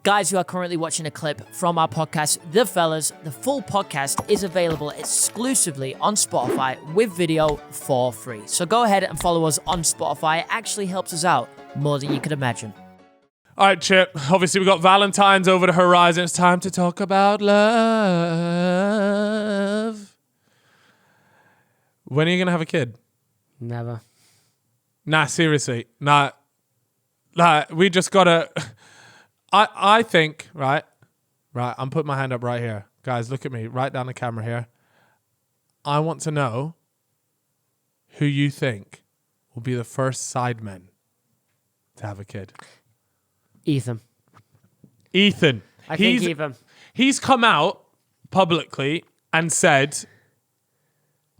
Guys, you are currently watching a clip from our podcast, The Fellas. The full podcast is available exclusively on Spotify with video for free. So go ahead and follow us on Spotify. It actually helps us out more than you could imagine. All right, Chip. Obviously, we got Valentine's over the horizon. It's time to talk about love. When are you going to have a kid? Never. Nah, seriously. Nah, we just got to... I think, right, I'm putting my hand up right here. Guys, look at me, right down the camera here. I want to know who you think will be the first Sidemen to have a kid. Ethan. I think Ethan. He's come out publicly and said,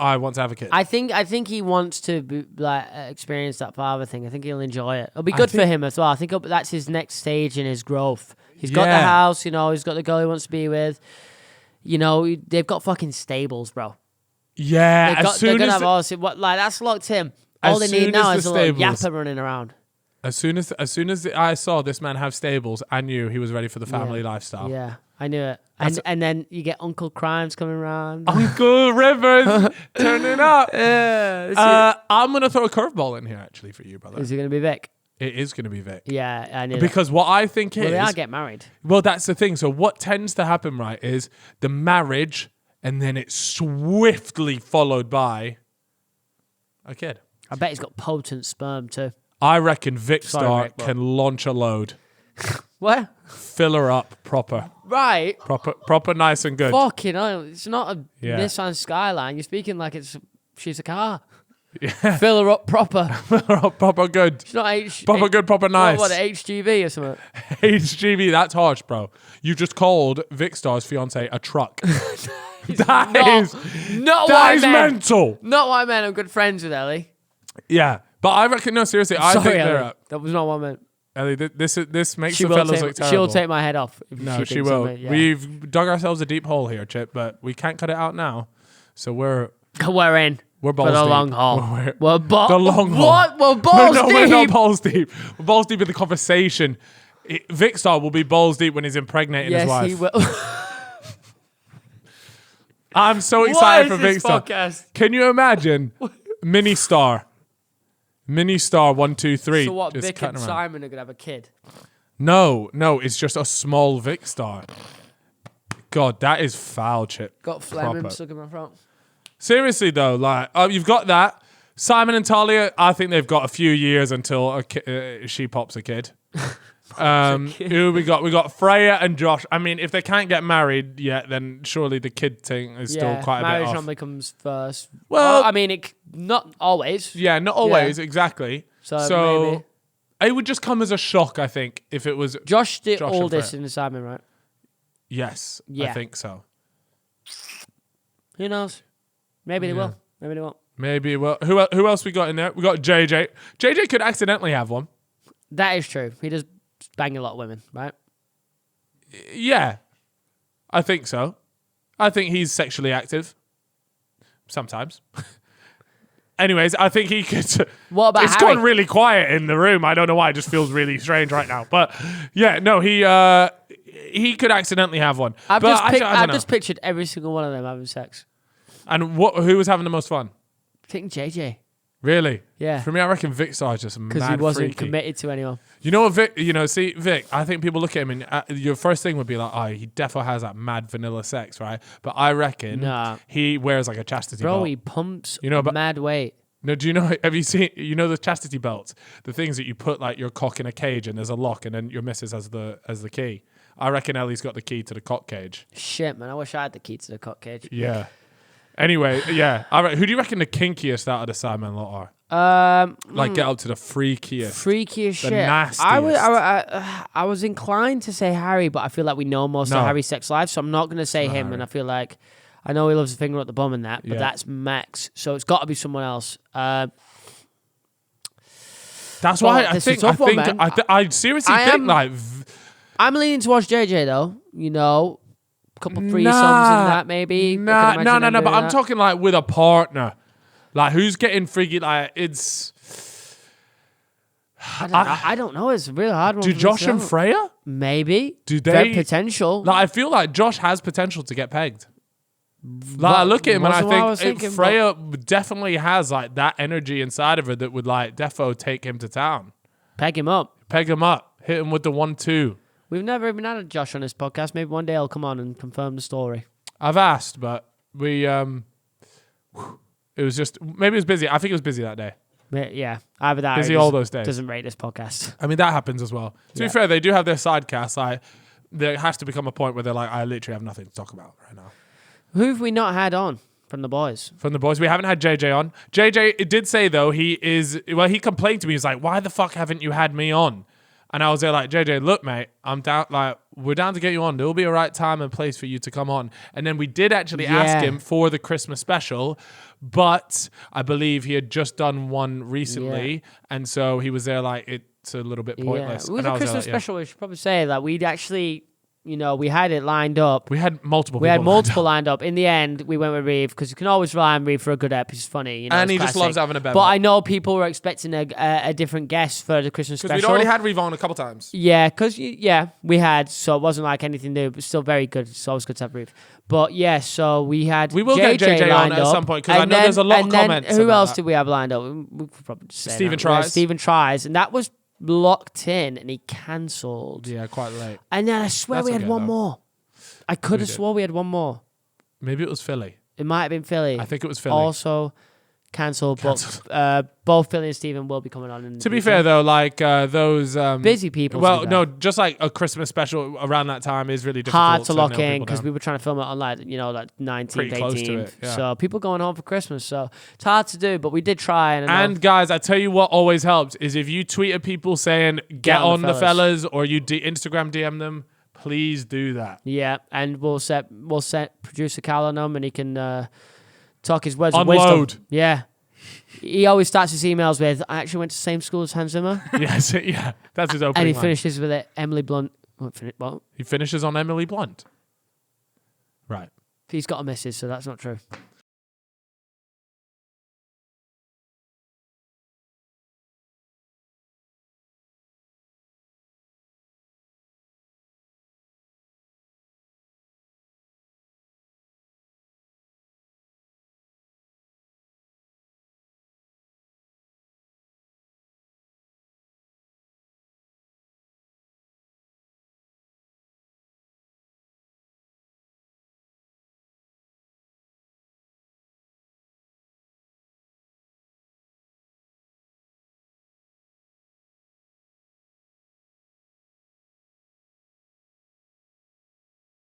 I want to have a kid. I think he wants to be, experience that father thing. I think he'll enjoy it. It'll be good for him as well. I think that's his next stage in his growth. He's got the house, he's got the girl he wants to be with. They've got fucking stables, bro. Yeah, they're gonna have all this, that's locked in. All they need now is a little yapper running around. As soon as I saw this man have stables, I knew he was ready for the family lifestyle. Yeah, I knew it. And then you get Uncle Crimes coming around. Uncle Rivers turning up. Yeah, I'm going to throw a curveball in here, actually, for you, brother. Is it going to be Vic? It is going to be Vic. Yeah, I knew Because what I think is... Well, they are getting married. Well, that's the thing. So what tends to happen, right, is the marriage, and then it's swiftly followed by a kid. I bet he's got potent sperm, too. I reckon Vic Sorry, can launch a load. What? Fill her up proper. Right. Proper nice and good. Fucking hell. It's not a Nissan Skyline. You're speaking like she's a car. Yeah. Fill her up proper. Proper good. It's not proper good, proper nice. What, HGV or something? HGV, that's harsh, bro. You just called Vic Star's fiance a truck. That is mental. Not what I meant. I'm good friends with Ellie. Yeah. But I reckon, no, seriously, I think they're up. That was not what I meant. Ellie, this makes the fellas look terrible. She'll take my head off. No, she will. Yeah. We've dug ourselves a deep hole here, Chip, but we can't cut it out now. So we're in. We're balls for the deep. long haul. The long haul. What? We're balls deep. We're not balls deep. We're balls deep in the conversation. Vic Star will be balls deep when he's impregnating his wife. Yes, he will. I'm so excited for Vic Star. Podcast? Can you imagine Mini Star 1, 2, 3? So what? Vic and Simon are gonna have a kid? No, it's just a small Vic Star. God, that is foul, Chip. Got phlegm stuck in my throat. Seriously though, you've got that. Simon and Talia, I think they've got a few years until she pops a kid. Who we got? We got Freya and Josh. I mean, if they can't get married yet, then surely the kid thing is still quite a bit off. Marriage normally comes first. Well, I mean, not always. Yeah, not always, exactly. So maybe. It would just come as a shock, I think, if it was Josh the oldest in the Simon, right? Yes, I think so. Who knows? Maybe they will. Maybe they won't. Maybe well. Who else we got in there? We got JJ. JJ could accidentally have one. That is true. He does bang a lot of women, right? Yeah, I think so. I think he's sexually active. Sometimes. Anyways, I think he could... What about It's Harry? gone really quiet in the room. I don't know why. It just feels really strange right now. But yeah, no, he could accidentally have one. I've But just pictured every single one of them having sex. And who was having the most fun? I think JJ. Really? Yeah. For me, I reckon Vic Star is just mad because he wasn't freaky. committed to anyone. You know what, Vic? Vic, I think people look at him and your first thing would be like, oh, he definitely has that mad vanilla sex, right? But I reckon he wears like a chastity belt. Bro, he pumps mad weight. No, have you seen, the chastity belts? The things that you put like your cock in a cage and there's a lock and then your missus has the key. I reckon Ellie's got the key to the cock cage. Shit, man. I wish I had the key to the cock cage. Yeah. Anyway, yeah. Who do you reckon the kinkiest out of the Simon lot are? Get up to the freakiest. Freakiest shit. Nastiest. I was inclined to say Harry, but I feel like we know most of Harry's sex life, so I'm not going to say him. Harry. And I feel like I know he loves a finger at the bum and that, but that's Max. So it's got to be someone else. That's why I seriously think I'm leaning towards JJ though. Couple threesomes in that maybe. No. But I'm talking like with a partner. Like who's getting freaky? Like it's. I don't know. It's a really hard one. Do Josh and Freya? Maybe. Do Very they potential? Like, I feel like Josh has potential to get pegged. Like, I look at him and I think Freya definitely has like that energy inside of her that would like defo take him to town. Peg him up. Hit him with the 1-2. We've never even had a Josh on this podcast. Maybe one day he'll come on and confirm the story. I've asked, but we it was just maybe it was busy. I think it was busy that day. Yeah, either that busy or all those days. Doesn't rate this podcast. I mean, that happens as well. To be fair, they do have their sidecast. Like, there has to become a point where they're like, I literally have nothing to talk about right now. Who have we not had on from the boys? From the boys, we haven't had JJ on. JJ, it did say though, he complained to me. He's like, why the fuck haven't you had me on? And I was there like, JJ, look, mate, I'm down. Like, we're down to get you on. There will be a right time and place for you to come on. And then we did actually ask him for the Christmas special, but I believe he had just done one recently, and so he was there like, it's a little bit pointless. Yeah. With the Christmas special, we should probably say that we'd actually, we had it lined up. We had multiple. Lined up. In the end, we went with Reeve because you can always rely on Reeve for a good ep. He's funny, and he just loves having a bet. But I know people were expecting a different guest for the Christmas special. Because we'd already had Reeve on a couple times. Yeah, because we had, so it wasn't like anything new, but still very good. It's always good to have Reeve. But yeah, so we will get JJ on at some point because I know there's a lot of comments. Who else did we have lined up? We could probably say Stephen Tries. Stephen Tries, and that was locked in, and he cancelled. Yeah, quite late. And then I swear we had one more. I could have swore we had one more. Maybe it was Philly. It might have been Philly. I think it was Philly. Also cancelled. But both Philly and Stephen will be coming on. To be fair, though, like those... busy people. Well, no, just like a Christmas special around that time is really difficult. Hard to lock in because we were trying to film it on like 19th, 18th. Yeah. So people going home for Christmas. So it's hard to do, but we did try. And guys, I tell you what always helps is if you tweet at people saying, get on the fellas, or you Instagram DM them, please do that. Yeah, and we'll set producer Cal on him and he can talk his words Unload. of wisdom. Yeah. He always starts his emails with, I actually went to the same school as Hans Zimmer. Yes, yeah. That's his opening And he line. finishes with it, Emily Blunt. What? He finishes on Emily Blunt. Right. He's got a missus, so that's not true.